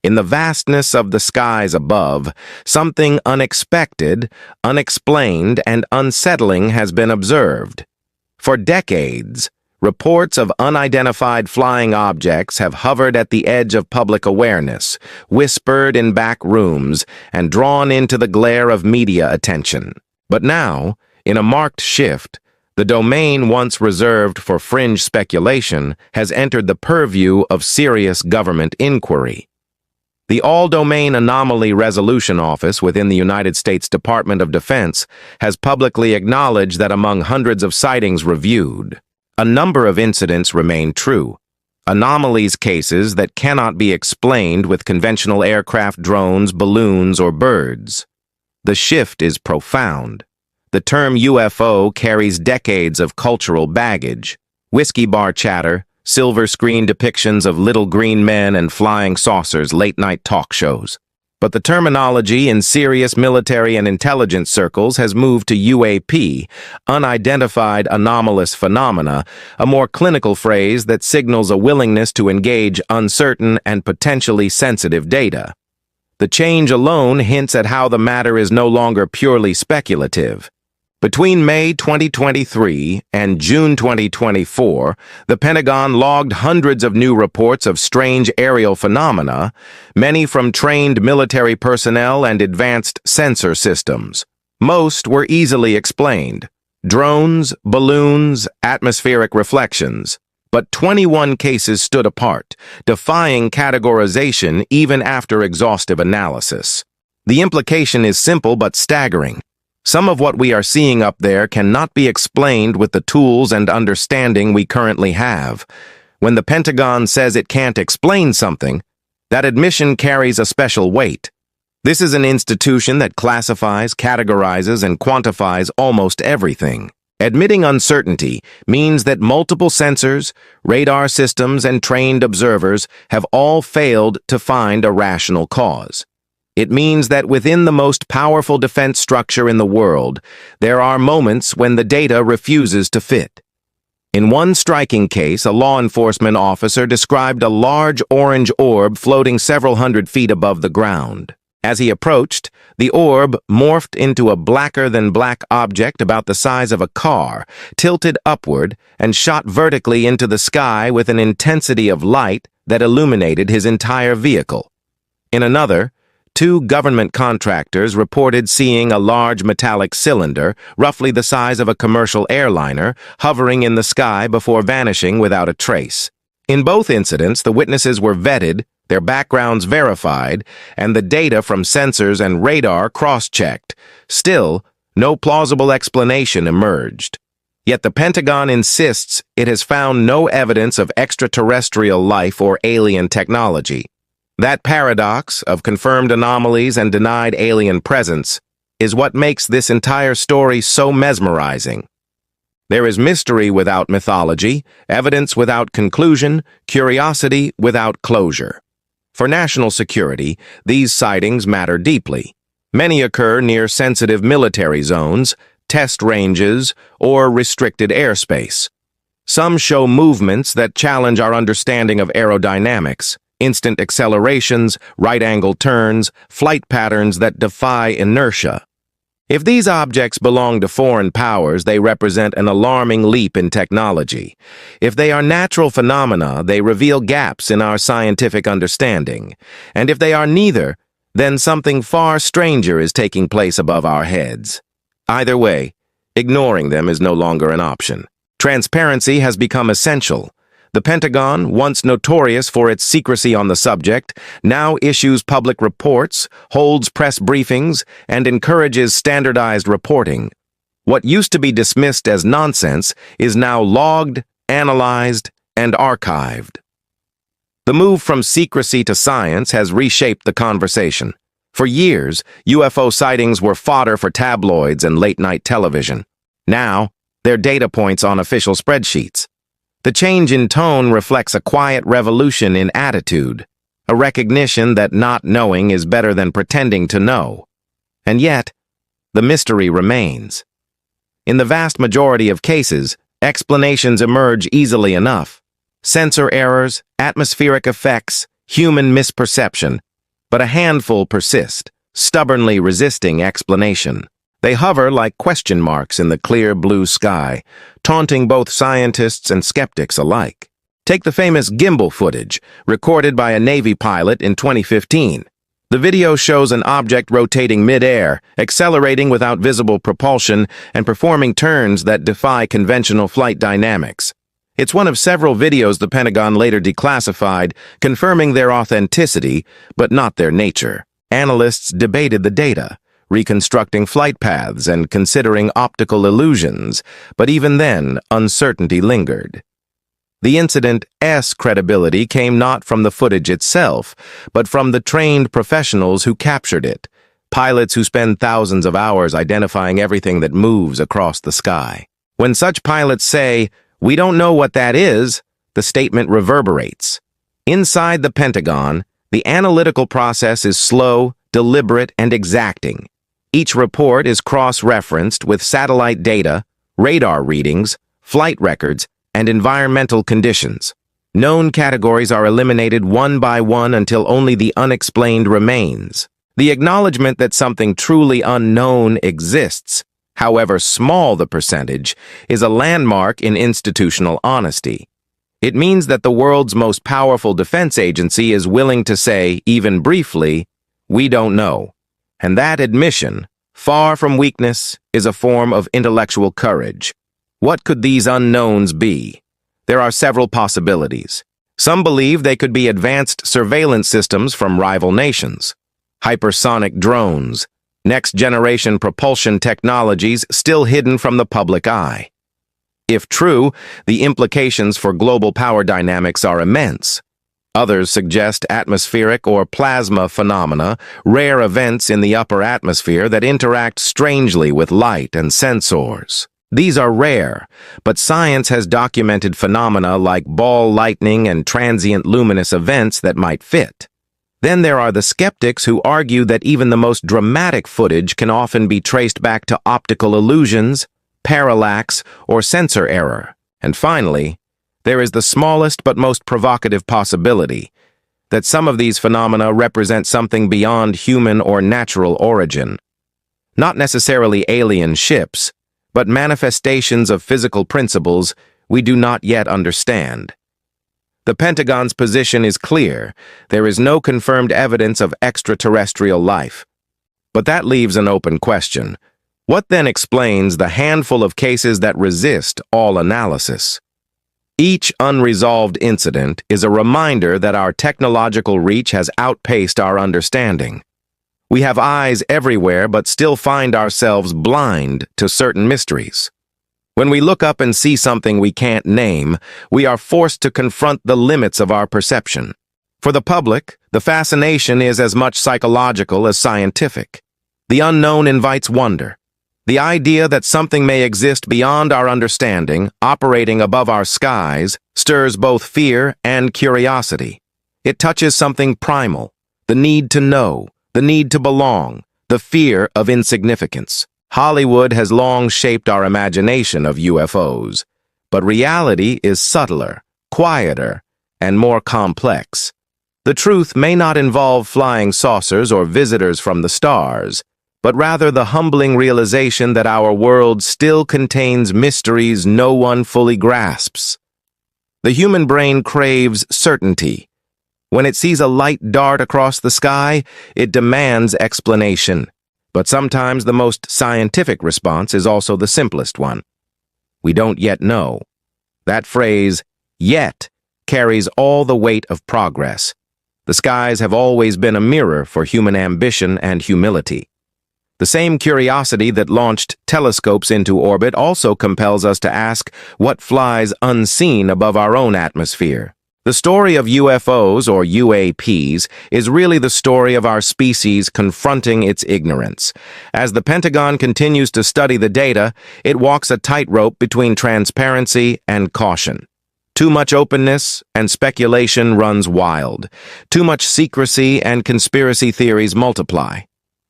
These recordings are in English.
In the vastness of the skies above, something unexpected, unexplained, and unsettling has been observed. For decades, reports of unidentified flying objects have hovered at the edge of public awareness, whispered in back rooms, and drawn into the glare of media attention. But now, in a marked shift, the domain once reserved for fringe speculation has entered the purview of serious government inquiry. The All-Domain Anomaly Resolution Office within the United States Department of Defense has publicly acknowledged that among hundreds of sightings reviewed, a number of incidents remain true. Anomalies cases that cannot be explained with conventional aircraft, drones, balloons, or birds. The shift is profound. The term UFO carries decades of cultural baggage. Whiskey bar chatter, silver screen depictions of little green men and flying saucers, late-night talk shows. But the terminology in serious military and intelligence circles has moved to UAP, unidentified anomalous phenomena, a more clinical phrase that signals a willingness to engage uncertain and potentially sensitive data. The change alone hints at how the matter is no longer purely speculative. Between May 2023 and June 2024, the Pentagon logged hundreds of new reports of strange aerial phenomena, many from trained military personnel and advanced sensor systems. Most were easily explained: drones, balloons, atmospheric reflections. But 21 cases stood apart, defying categorization even after exhaustive analysis. The implication is simple but staggering. Some of what we are seeing up there cannot be explained with the tools and understanding we currently have. When the Pentagon says it can't explain something, that admission carries a special weight. This is an institution that classifies, categorizes, and quantifies almost everything. Admitting uncertainty means that multiple sensors, radar systems, and trained observers have all failed to find a rational cause. It means that within the most powerful defense structure in the world, there are moments when the data refuses to fit. In one striking case, a law enforcement officer described a large orange orb floating several hundred feet above the ground. As he approached, the orb morphed into a blacker-than-black object about the size of a car, tilted upward, and shot vertically into the sky with an intensity of light that illuminated his entire vehicle. In another, two government contractors reported seeing a large metallic cylinder, roughly the size of a commercial airliner, hovering in the sky before vanishing without a trace. In both incidents, the witnesses were vetted, their backgrounds verified, and the data from sensors and radar cross-checked. Still, no plausible explanation emerged. Yet the Pentagon insists it has found no evidence of extraterrestrial life or alien technology. That paradox of confirmed anomalies and denied alien presence is what makes this entire story so mesmerizing. There is mystery without mythology, evidence without conclusion, curiosity without closure. For national security, these sightings matter deeply. Many occur near sensitive military zones, test ranges, or restricted airspace. Some show movements that challenge our understanding of aerodynamics. Instant accelerations, right-angle turns, flight patterns that defy inertia. If these objects belong to foreign powers, they represent an alarming leap in technology. If they are natural phenomena, they reveal gaps in our scientific understanding. And if they are neither, then something far stranger is taking place above our heads. Either way, ignoring them is no longer an option. Transparency has become essential. The Pentagon, once notorious for its secrecy on the subject, now issues public reports, holds press briefings, and encourages standardized reporting. What used to be dismissed as nonsense is now logged, analyzed, and archived. The move from secrecy to science has reshaped the conversation. For years, UFO sightings were fodder for tabloids and late-night television. Now, they're data points on official spreadsheets. The change in tone reflects a quiet revolution in attitude, a recognition that not knowing is better than pretending to know. And yet, the mystery remains. In the vast majority of cases, explanations emerge easily enough. Sensor errors, atmospheric effects, human misperception, but a handful persist, stubbornly resisting explanation. They hover like question marks in the clear blue sky, taunting both scientists and skeptics alike. Take the famous gimbal footage, recorded by a Navy pilot in 2015. The video shows an object rotating mid-air, accelerating without visible propulsion, and performing turns that defy conventional flight dynamics. It's one of several videos the Pentagon later declassified, confirming their authenticity, but not their nature. Analysts debated the data, reconstructing flight paths and considering optical illusions, but even then, uncertainty lingered. The incident's credibility came not from the footage itself, but from the trained professionals who captured it, pilots who spend thousands of hours identifying everything that moves across the sky. When such pilots say, "We don't know what that is," the statement reverberates. Inside the Pentagon, the analytical process is slow, deliberate, and exacting. Each report is cross-referenced with satellite data, radar readings, flight records, and environmental conditions. Known categories are eliminated one by one until only the unexplained remains. The acknowledgement that something truly unknown exists, however small the percentage, is a landmark in institutional honesty. It means that the world's most powerful defense agency is willing to say, even briefly, "We don't know." And that admission, far from weakness, is a form of intellectual courage. What could these unknowns be? There are several possibilities. Some believe they could be advanced surveillance systems from rival nations, hypersonic drones, next-generation propulsion technologies still hidden from the public eye. If true, the implications for global power dynamics are immense. Others suggest atmospheric or plasma phenomena, rare events in the upper atmosphere that interact strangely with light and sensors. These are rare, but science has documented phenomena like ball lightning and transient luminous events that might fit. Then there are the skeptics who argue that even the most dramatic footage can often be traced back to optical illusions, parallax, or sensor error. And finally, there is the smallest but most provocative possibility that some of these phenomena represent something beyond human or natural origin. Not necessarily alien ships, but manifestations of physical principles we do not yet understand. The Pentagon's position is clear. There is no confirmed evidence of extraterrestrial life. But that leaves an open question. What then explains the handful of cases that resist all analysis? Each unresolved incident is a reminder that our technological reach has outpaced our understanding. We have eyes everywhere but still find ourselves blind to certain mysteries. When we look up and see something we can't name, we are forced to confront the limits of our perception. For the public, the fascination is as much psychological as scientific. The unknown invites wonder. The idea that something may exist beyond our understanding, operating above our skies, stirs both fear and curiosity. It touches something primal, the need to know, the need to belong, the fear of insignificance. Hollywood has long shaped our imagination of UFOs, but reality is subtler, quieter, and more complex. The truth may not involve flying saucers or visitors from the stars, but rather the humbling realization that our world still contains mysteries no one fully grasps. The human brain craves certainty. When it sees a light dart across the sky, it demands explanation. But sometimes the most scientific response is also the simplest one. We don't yet know. That phrase, "yet," carries all the weight of progress. The skies have always been a mirror for human ambition and humility. The same curiosity that launched telescopes into orbit also compels us to ask what flies unseen above our own atmosphere. The story of UFOs, or UAPs, is really the story of our species confronting its ignorance. As the Pentagon continues to study the data, it walks a tightrope between transparency and caution. Too much openness and speculation runs wild. Too much secrecy and conspiracy theories multiply.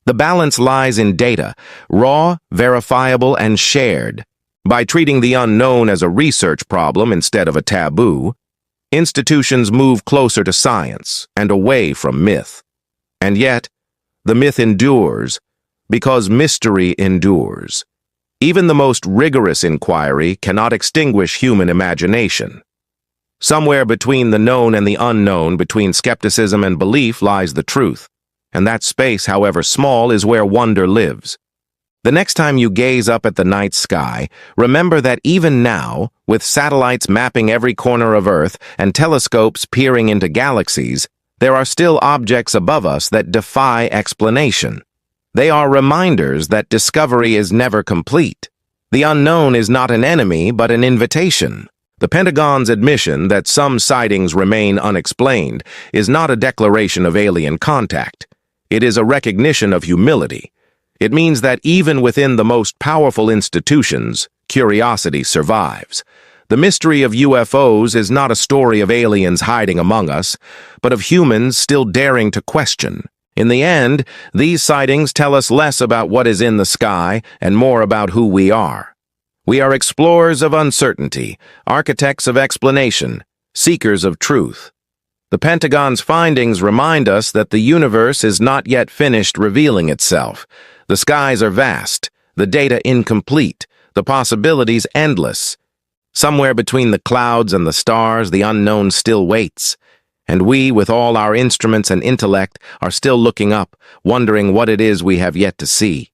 The balance lies in data, raw, verifiable, and shared. By treating the unknown as a research problem instead of a taboo, institutions move closer to science and away from myth. And yet, the myth endures because mystery endures. Even the most rigorous inquiry cannot extinguish human imagination. Somewhere between the known and the unknown, between skepticism and belief, lies the truth. And that space, however small, is where wonder lives. The next time you gaze up at the night sky, remember that even now, with satellites mapping every corner of Earth and telescopes peering into galaxies, there are still objects above us that defy explanation. They are reminders that discovery is never complete. The unknown is not an enemy, but an invitation. The Pentagon's admission that some sightings remain unexplained is not a declaration of alien contact. It is a recognition of humility. It means that even within the most powerful institutions, curiosity survives. The mystery of UFOs is not a story of aliens hiding among us, but of humans still daring to question. In the end, these sightings tell us less about what is in the sky and more about who we are. We are explorers of uncertainty, architects of explanation, seekers of truth. The Pentagon's findings remind us that the universe is not yet finished revealing itself. The skies are vast, the data incomplete, the possibilities endless. Somewhere between the clouds and the stars, the unknown still waits. And we, with all our instruments and intellect, are still looking up, wondering what it is we have yet to see.